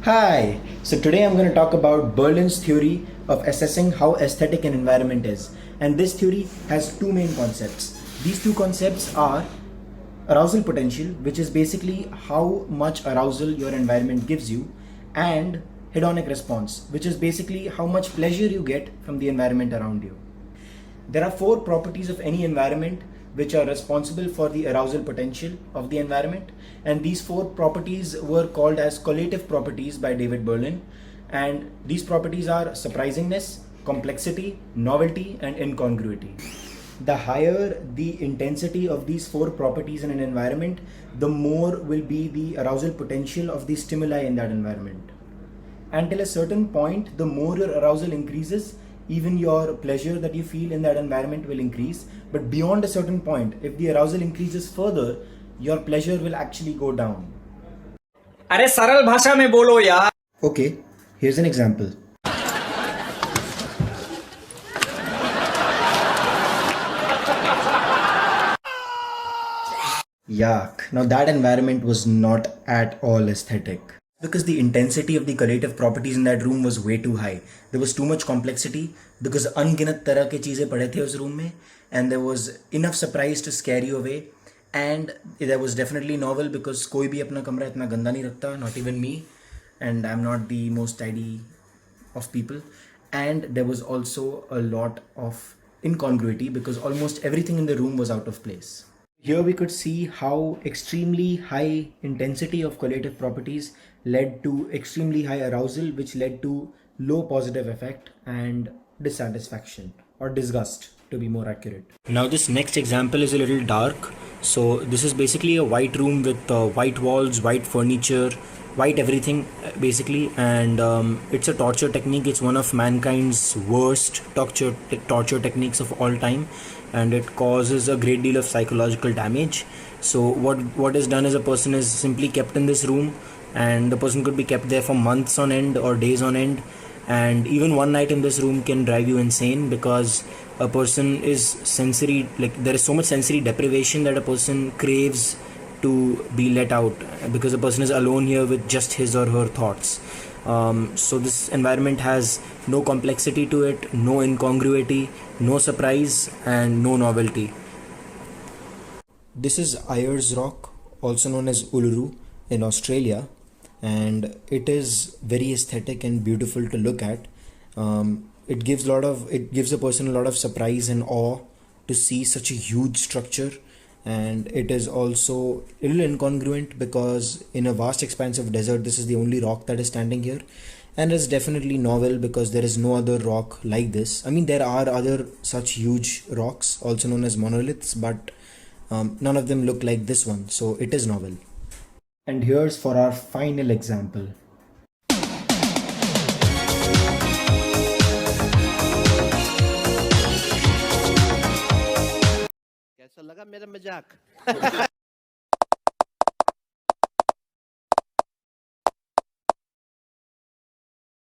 Hi! So today I'm going to talk about Berlin's theory of assessing how aesthetic an environment is. And this theory has two main concepts. These two concepts are arousal potential, which is basically how much arousal your environment gives you, and hedonic response, which is basically how much pleasure you get from the environment around you. There are four properties of any environment which are responsible for the arousal potential of the environment, and these four properties were called as collative properties by David Berlin. And these properties are surprisingness, complexity, novelty, and incongruity. The higher the intensity of these four properties in an environment, the more will be the arousal potential of the stimuli in that environment. Until a certain point, the more your arousal increases, even your pleasure that you feel in that environment will increase. But beyond a certain point, if the arousal increases further, your pleasure will actually go down. अरे सरल भाषा में बोलो यार. Okay, here's an example. Yuck. Now that environment was not at all aesthetic. Because the intensity of the collative properties in that room was way too high. There was too much complexity because अनगिनत तरह के चीज़ें पड़े थे उस room में, and there was enough surprise to scare you away. And there was definitely novel because कोई भी अपना कमरा इतना गंदा नहीं रखता, not even me, and I'm not the most tidy of people. And there was also a lot of incongruity because almost everything in the room was out of place. Here we could see how extremely high intensity of collative properties led to extremely high arousal, which led to low positive effect and dissatisfaction or disgust, to be more accurate. Now this next example is a little dark. So this is basically a white room with white walls, white furniture, white everything basically, and it's a torture technique. It's one of mankind's worst torture techniques of all time, and it causes a great deal of psychological damage. So what is done is a person is simply kept in this room, and the person could be kept there for months on end or days on end, and even one night in this room can drive you insane because a person is sensory, like there is so much sensory deprivation that a person craves to be let out because the person is alone here with just his or her thoughts. So this environment has no complexity to it, no incongruity, no surprise, and no novelty. This is Ayers Rock, also known as Uluru in Australia, and it is very aesthetic and beautiful to look at. It gives a person a lot of surprise and awe to see such a huge structure, and it is also a little incongruent because in a vast expanse of desert this is the only rock that is standing here, and it's definitely novel because there is no other rock like this. I mean, there are other such huge rocks also known as monoliths, but none of them look like this one, so it is novel. And here's for our final example. कैसा लगा मेरा मजाक?